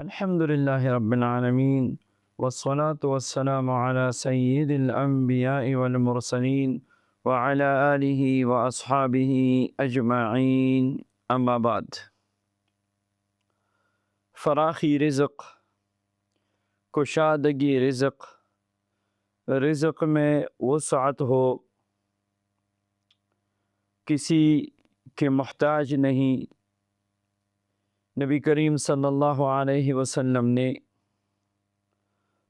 الحمد لله رب العالمين والصلاة والسلام على سيد الأنبياء والمرسلين وعلى آله وأصحابه أجمعين أما بعد فراخی رزق، کشادگی رزق، رزق میں وسعت ہو، کسی کے محتاج نہیں۔ نبی کریم صلی اللہ علیہ وسلم نے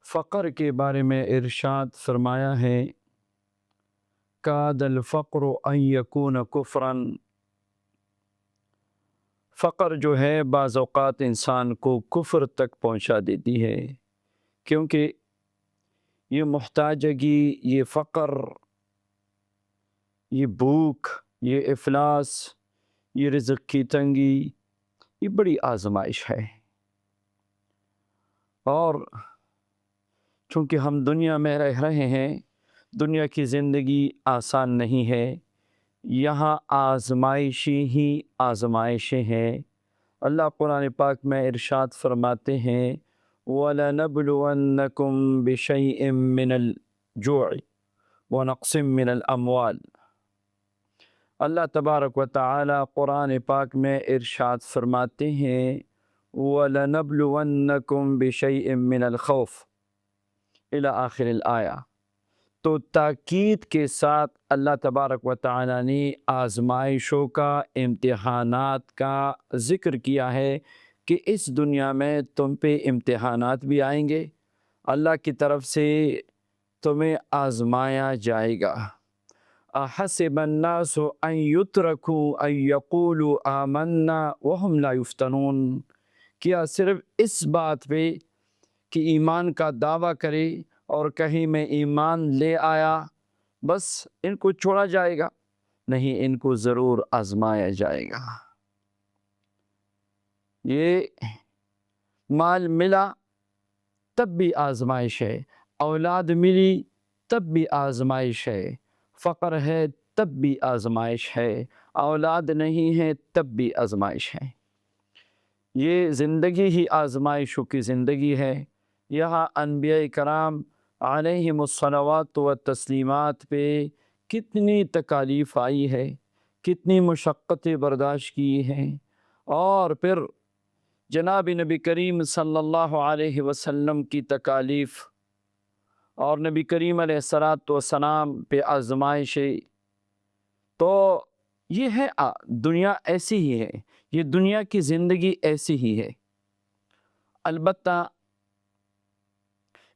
فقر کے بارے میں ارشاد فرمایا ہے، کاد الفقر ان یکون کفرا۔ فقر جو ہے بعض اوقات انسان کو کفر تک پہنچا دیتی ہے، کیونکہ یہ محتاجگی، یہ فقر، یہ بھوک، یہ افلاس، یہ رزق کی تنگی، یہ بڑی آزمائش ہے۔ اور چونکہ ہم دنیا میں رہ رہے ہیں، دنیا کی زندگی آسان نہیں ہے، یہاں آزمائشی ہی آزمائشیں ہیں۔ اللہ قرآن پاک میں ارشاد فرماتے ہیں، وَلَنَبْلُوَنَّكُمْ بِشَيْءٍ مِّنَ الْجُوعِ وَنَقْصٍ مِّنَ الْأَمْوَالِ۔ اللہ تبارک و تعالی قرآن پاک میں ارشاد فرماتے ہیں، وَلَنَبْلُوَنَّكُمْ بِشَيْءٍ مِّنَ الْخَوْفِ الی آخر الآیہ۔ تو تاکید کے ساتھ اللہ تبارک و تعالی نے آزمائشوں کا، امتحانات کا ذکر کیا ہے کہ اس دنیا میں تم پہ امتحانات بھی آئیں گے، اللہ کی طرف سے تمہیں آزمایا جائے گا۔ احسب الناس ان یترکوا ان یقولوا آمنا وهم لا یفتنون۔ کیا صرف اس بات پہ کہ ایمان کا دعویٰ کرے اور کہیں میں ایمان لے آیا بس ان کو چھوڑا جائے گا؟ نہیں، ان کو ضرور آزمایا جائے گا۔ یہ مال ملا تب بھی آزمائش ہے، اولاد ملی تب بھی آزمائش ہے، فقر ہے تب بھی آزمائش ہے، اولاد نہیں ہے تب بھی آزمائش ہے۔ یہ زندگی ہی آزمائشوں کی زندگی ہے۔ یہاں انبیاء کرام علیہم الصلوات و تسلیمات پہ کتنی تکالیف آئی ہے، کتنی مشقتیں برداشت کی ہیں، اور پھر جناب نبی کریم صلی اللہ علیہ وسلم کی تکالیف اور نبی کریم علیہ السلام پہ آزمائشیں۔ تو یہ ہے دنیا ایسی ہی ہے، یہ دنیا کی زندگی ایسی ہی ہے۔ البتہ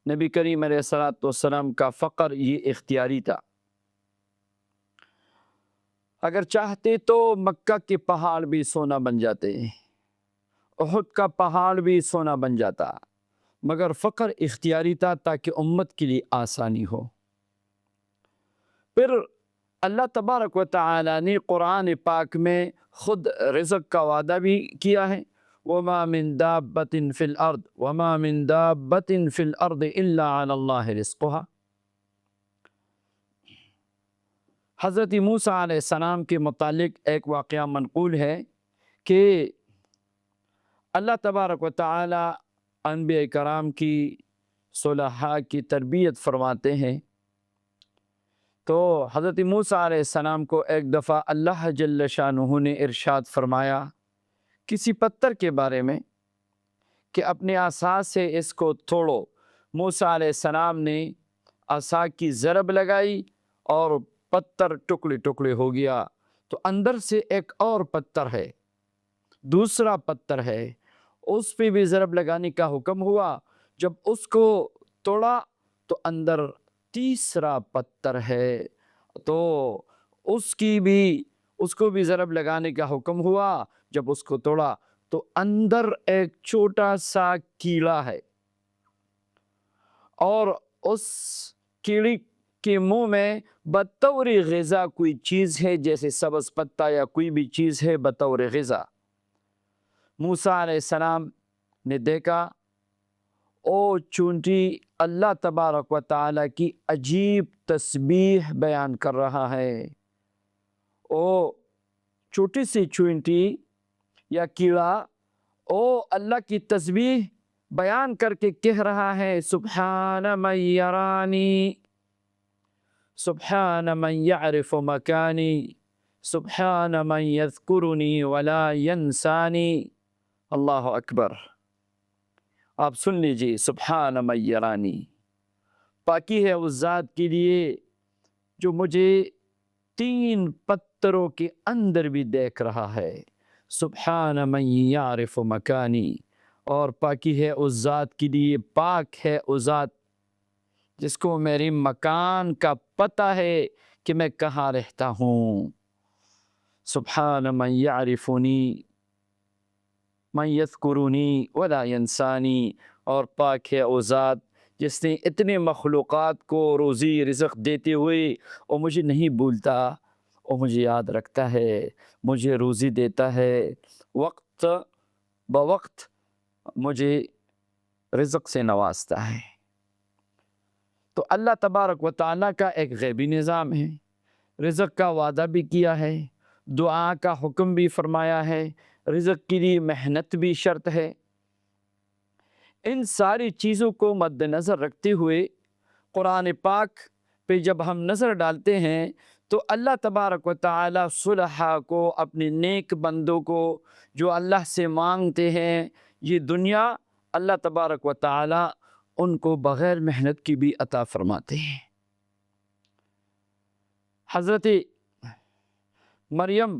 نبی کریم علیہ السلام کا فقر یہ اختیاری تھا۔ اگر چاہتے تو مکہ کے پہاڑ بھی سونا بن جاتے، احد کا پہاڑ بھی سونا بن جاتا، مگر فقر اختیاری تھا تاکہ امت کے لیے آسانی ہو۔ پھر اللہ تبارک و تعالی نے قرآن پاک میں خود رزق کا وعدہ بھی کیا ہے، وَمَا مِن دَابَّةٍ فِي الْأَرْضِ وَمَا مِن دَابَّةٍ فِي الْأَرْضِ إِلَّا عَلَى اللَّهِ رِزْقُهَا۔ حضرت موسیٰ علیہ السلام کے متعلق ایک واقعہ منقول ہے کہ اللہ تبارک و تعالی انبیاء کرام کی، صلحاء کی تربیت فرماتے ہیں۔ تو حضرت موسیٰ علیہ السلام کو ایک دفعہ اللہ جل شانہ نے ارشاد فرمایا کسی پتھر کے بارے میں کہ اپنے عصا سے اس کو توڑو۔ موسیٰ علیہ السلام نے عصا کی ضرب لگائی اور پتھر ٹکڑے ٹکڑے ہو گیا۔ تو اندر سے ایک اور پتھر ہے، دوسرا پتھر ہے، اس پہ بھی ضرب لگانے کا حکم ہوا۔ جب اس کو توڑا تو اندر تیسرا پتھر ہے، تو اس کو بھی ضرب لگانے کا حکم ہوا۔ جب اس کو توڑا تو اندر ایک چھوٹا سا کیڑا ہے، اور اس کیڑی کے منہ میں بطور غذا کوئی چیز ہے، جیسے سبز پتا یا کوئی بھی چیز ہے بطور غذا۔ موسیٰ علیہ السلام نے دیکھا او چونٹی اللہ تبارک و تعالی کی عجیب تسبیح بیان کر رہا ہے۔ او چھوٹی سی چونٹی یا کیڑا او اللہ کی تسبیح بیان کر کے کہہ رہا ہے سبحان من یرانی، سبحان من یعرف مکانی، سبحان من یذکرنی ولا ینسانی۔ اللہ اکبر۔ آپ سن لیجئے، سبحان من یرانی، پاکی ہے اس ذات کے لیے جو مجھے 3 پتھروں کے اندر بھی دیکھ رہا ہے۔ سبحان من یعرف مکانی، اور پاکی ہے اس ذات کے لیے، پاک ہے اس ذات جس کو میری مکان کا پتہ ہے کہ میں کہاں رہتا ہوں۔ سبحان من یعرفنی، من یذکرنی ولا ینسانی، اور پاک ہے وہ ذات جس نے اتنے مخلوقات کو روزی رزق دیتے ہوئے وہ مجھے نہیں بھولتا، وہ مجھے یاد رکھتا ہے، مجھے روزی دیتا ہے، وقت بوقت مجھے رزق سے نوازتا ہے۔ تو اللہ تبارک و تعالیٰ کا ایک غیبی نظام ہے، رزق کا وعدہ بھی کیا ہے، دعا کا حکم بھی فرمایا ہے، رزق کے لیے محنت بھی شرط ہے۔ ان ساری چیزوں کو مد نظر رکھتے ہوئے قرآن پاک پہ جب ہم نظر ڈالتے ہیں تو اللہ تبارک و تعالیٰ صلحاء کو، اپنے نیک بندوں کو جو اللہ سے مانگتے ہیں یہ دنیا، اللہ تبارک و تعالیٰ ان کو بغیر محنت کی بھی عطا فرماتے ہیں۔ حضرت مریم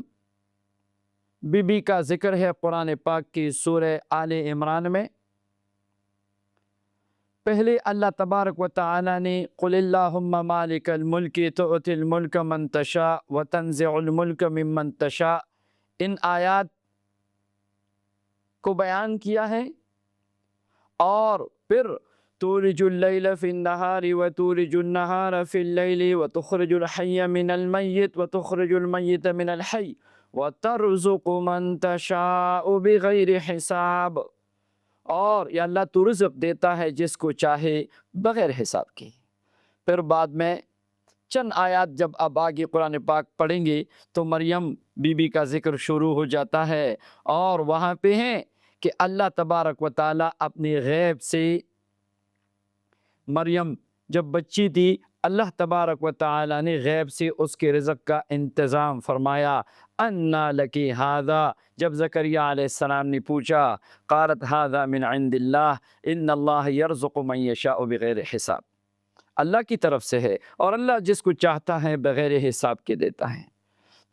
بی بی کا ذکر ہے قرآن پاک کی سورہ آل عمران میں۔ پہلے اللہ تبارک و تعالیٰ نے قل اللہم مالک الملک تؤتی الملک من تشاء وتنزع الملک ممن تشاء، ان آیات کو بیان کیا ہے، اور پھر تولج اللیل فی النہار وتولج النہار فی اللیل وتخرج الحی من المیت وتخرج المیت من الحی وترزق من تشاء بغیر حساب، اور یا اللہ تو رزق دیتا ہے جس کو چاہے بغیر حساب کے۔ پھر بعد میں چند آیات جب اب آگے قرآن پاک پڑھیں گے تو مریم بی بی کا ذکر شروع ہو جاتا ہے، اور وہاں پہ ہیں کہ اللہ تبارک و تعالیٰ اپنے غیب سے، مریم جب بچی تھی اللہ تبارک و تعالیٰ نے غیب سے اس کے رزق کا انتظام فرمایا۔ انا لکی ھذا، جب زکریا علیہ السلام نے پوچھا، قالت ھذا من عند اللہ ان اللہ یرزق من یشاء بغیر حساب، اللہ کی طرف سے ہے اور اللہ جس کو چاہتا ہے بغیر حساب کے دیتا ہے۔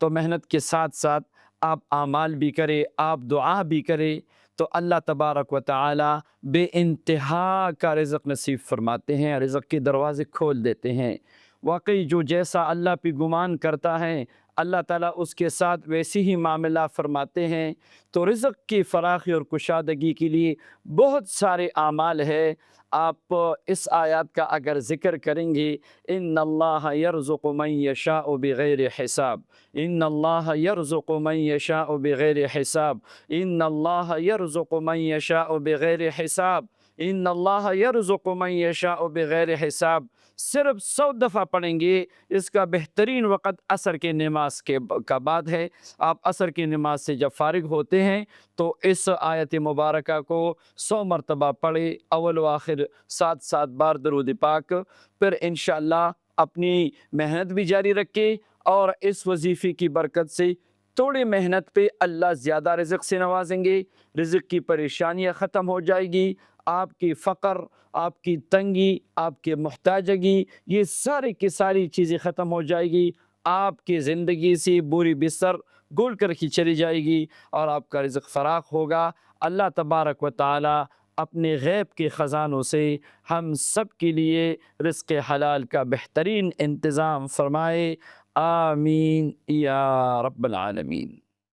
تو محنت کے ساتھ ساتھ آپ اعمال بھی کرے، آپ دعا بھی کرے تو اللہ تبارک و تعالیٰ بے انتہا کا رزق نصیب فرماتے ہیں، رزق کے دروازے کھول دیتے ہیں۔ واقعی جو جیسا اللہ پہ گمان کرتا ہے اللہ تعالیٰ اس کے ساتھ ویسے ہی معاملہ فرماتے ہیں۔ تو رزق کی فراخی اور کشادگی کے لیے بہت سارے اعمال ہے۔ آپ اس آیات کا اگر ذکر کریں گے، ان اللہ یرزق من یشاء بغیر حساب، ان اللہ یرزق من یشاء بغیر حساب، ان اللہ یرزق من یشاء بغیر حساب، ان اللہ یرزق من یشاء بغیر حساب، صرف 100 دفعہ پڑھیں گے۔ اس کا بہترین وقت عصر کے نماز کا بعد ہے۔ آپ عصر کی نماز سے جب فارغ ہوتے ہیں تو اس آیت مبارکہ کو 100 مرتبہ پڑھے، اول و آخر 7 بار درود پاک، پھر انشاءاللہ اپنی محنت بھی جاری رکھے، اور اس وظیفے کی برکت سے تھوڑی محنت پہ اللہ زیادہ رزق سے نوازیں گے، رزق کی پریشانیاں ختم ہو جائے گی، آپ کی فقر، آپ کی تنگی، آپ کی محتاجگی، یہ ساری کی ساری چیزیں ختم ہو جائے گی، آپ کی زندگی سے بوری بستر گول کر کے چلی جائے گی، اور آپ کا رزق فراخ ہوگا۔ اللہ تبارک و تعالی اپنے غیب کے خزانوں سے ہم سب کے لیے رزق حلال کا بہترین انتظام فرمائے، آمین یا رب العالمین۔